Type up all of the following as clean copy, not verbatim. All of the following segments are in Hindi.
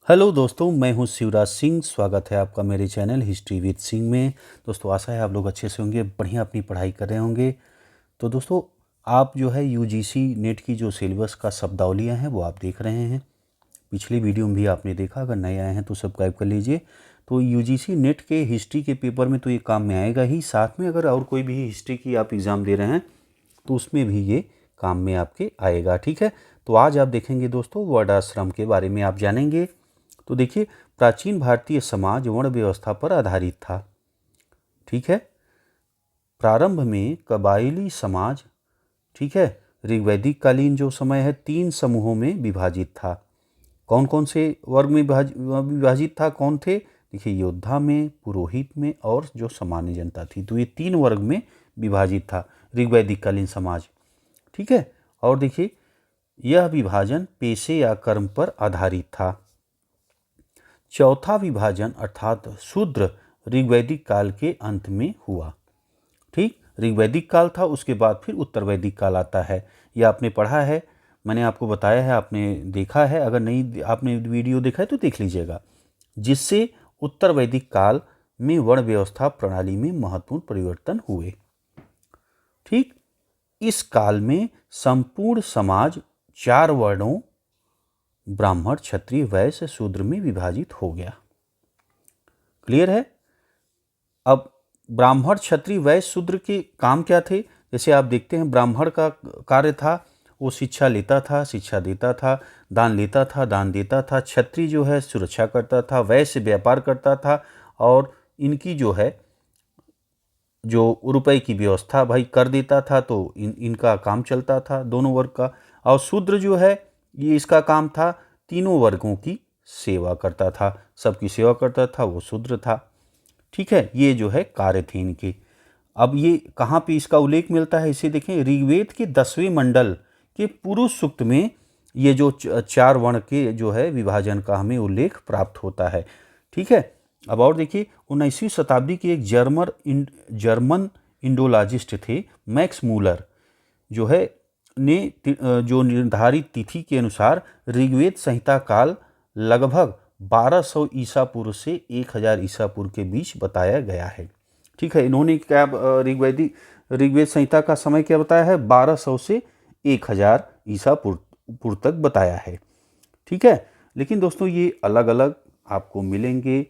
हेलो दोस्तों, मैं हूं शिवराज सिंह। स्वागत है आपका मेरे चैनल हिस्ट्री विद सिंह में। दोस्तों, आशा है आप लोग अच्छे से होंगे, बढ़िया अपनी पढ़ाई कर रहे होंगे। तो दोस्तों, आप जो है यूजीसी नेट की जो सिलेबस का शब्दावलियाँ हैं वो आप देख रहे हैं। पिछली वीडियो में भी आपने देखा। अगर नए आए हैं तो सब्सक्राइब कर लीजिए। तो यूजीसी नेट के हिस्ट्री के पेपर में तो ये काम में आएगा ही, साथ में अगर और कोई भी हिस्ट्री की आप एग्ज़ाम दे रहे हैं तो उसमें भी ये काम में आपके आएगा। ठीक है, तो आज आप देखेंगे दोस्तों वर्णाश्रम के बारे में आप जानेंगे। तो देखिए, प्राचीन भारतीय समाज वर्ण व्यवस्था पर आधारित था। ठीक है, प्रारंभ में कबायली समाज, ठीक है, ऋग्वैदिक कालीन जो समय है 3 समूहों में विभाजित था। कौन कौन से वर्ग में विभाजित था? कौन थे? देखिए, योद्धा में, पुरोहित में और जो सामान्य जनता थी। तो ये 3 वर्ग में विभाजित था ऋग्वैदिक कालीन समाज। ठीक है, और देखिए, यह विभाजन पेशे या कर्म पर आधारित था। चौथा विभाजन अर्थात शूद्र ऋग्वैदिक काल के अंत में हुआ। ठीक, ऋग्वैदिक काल था, उसके बाद फिर उत्तर वैदिक काल आता है। यह आपने पढ़ा है, मैंने आपको बताया है, आपने देखा है। अगर नहीं आपने वीडियो देखा है तो देख लीजिएगा, जिससे उत्तर वैदिक काल में वर्ण व्यवस्था प्रणाली में महत्वपूर्ण परिवर्तन हुए। ठीक, इस काल में संपूर्ण समाज 4 वर्णों ब्राह्मण, क्षत्रिय, वैश्य, शूद्र में विभाजित हो गया। क्लियर है? अब ब्राह्मण, क्षत्रिय, वैश्य, शूद्र के काम क्या थे? जैसे आप देखते हैं, ब्राह्मण का कार्य था वो शिक्षा लेता था, शिक्षा देता था, दान लेता था, दान देता था। क्षत्रिय जो है सुरक्षा करता था, वैश्य व्यापार करता था और इनकी जो है जो रुपए की व्यवस्था भाई कर देता था, तो इनका काम चलता था दोनों वर्ग का। और शूद्र जो है ये इसका काम था तीनों वर्गों की सेवा करता था, सबकी सेवा करता था, वो शूद्र था। ठीक है, ये जो है कार्य थे इनके। अब ये कहाँ पे इसका उल्लेख मिलता है, इसे देखें, ऋग्वेद के 10वें मंडल के पुरुष सूक्त में ये जो 4 वर्ण के जो है विभाजन का हमें उल्लेख प्राप्त होता है। ठीक है, अब और देखिए, 19वीं शताब्दी के एक जर्मन इंडोलॉजिस्ट थे मैक्स मूलर, जो है ने जो निर्धारित तिथि के अनुसार ऋग्वेद संहिता काल लगभग 1200 ईसा पूर्व से 1000 ईसा पूर्व के बीच बताया गया है। ठीक है, इन्होंने क्या ऋग्वेद संहिता का समय क्या बताया है? 1200 से 1000 ईसा पूर्व तक बताया है। ठीक है, लेकिन दोस्तों ये अलग अलग आपको मिलेंगे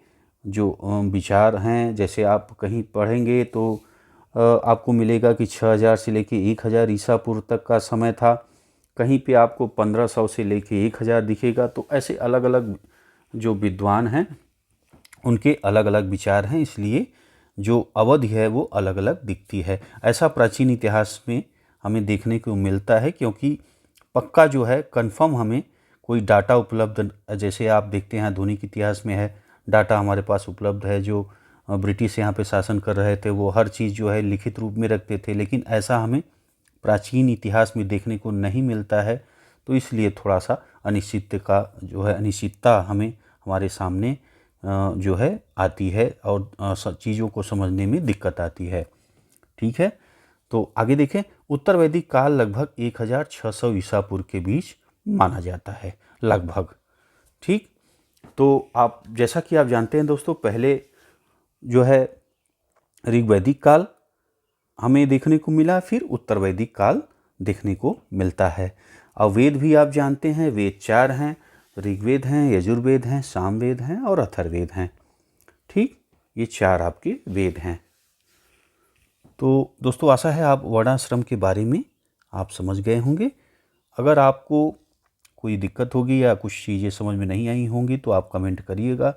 जो विचार हैं। जैसे आप कहीं पढ़ेंगे तो आपको मिलेगा कि 6000 से लेके 1000 ईसा पूर्व तक का समय था, कहीं पे आपको 1500 से लेके 1000 दिखेगा। तो ऐसे अलग अलग जो विद्वान हैं उनके अलग अलग विचार हैं, इसलिए जो अवधि है वो अलग अलग दिखती है। ऐसा प्राचीन इतिहास में हमें देखने को मिलता है, क्योंकि पक्का जो है कंफर्म हमें कोई डाटा उपलब्ध, जैसे आप देखते हैं आधुनिक इतिहास में है डाटा हमारे पास उपलब्ध है। जो ब्रिटिश यहाँ पे शासन कर रहे थे वो हर चीज़ जो है लिखित रूप में रखते थे, लेकिन ऐसा हमें प्राचीन इतिहास में देखने को नहीं मिलता है। तो इसलिए थोड़ा सा अनिश्चितता हमें हमारे सामने जो है आती है और चीज़ों को समझने में दिक्कत आती है। ठीक है, तो आगे देखें, उत्तर वैदिक काल लगभग 1600 ईसा पूर्व के बीच माना जाता है, लगभग। ठीक, तो आप जैसा कि आप जानते हैं दोस्तों, पहले जो है ऋग्वैदिक काल हमें देखने को मिला, फिर उत्तर वैदिक काल देखने को मिलता है। अब वेद भी आप जानते हैं, वेद 4 हैं, ऋग्वेद हैं, यजुर्वेद हैं, सामवेद हैं और अथर्ववेद हैं। ठीक, ये 4 आपके वेद हैं। तो दोस्तों, आशा है आप वर्णाश्रम के बारे में आप समझ गए होंगे। अगर आपको कोई दिक्कत होगी या कुछ चीज़ें समझ में नहीं आई होंगी तो आप कमेंट करिएगा।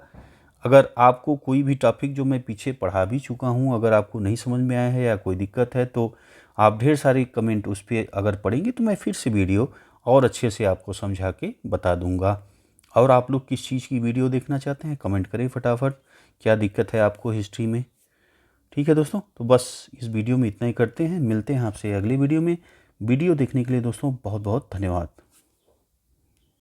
अगर आपको कोई भी टॉपिक जो मैं पीछे पढ़ा भी चुका हूँ, अगर आपको नहीं समझ में आया है या कोई दिक्कत है तो आप ढेर सारे कमेंट उस पर अगर पढ़ेंगे तो मैं फिर से वीडियो और अच्छे से आपको समझा के बता दूंगा। और आप लोग किस चीज़ की वीडियो देखना चाहते हैं कमेंट करें फटाफट, क्या दिक्कत है आपको हिस्ट्री में। ठीक है दोस्तों, तो बस इस वीडियो में इतना ही करते हैं, मिलते हैं आपसे अगली वीडियो में। वीडियो देखने के लिए दोस्तों बहुत बहुत धन्यवाद।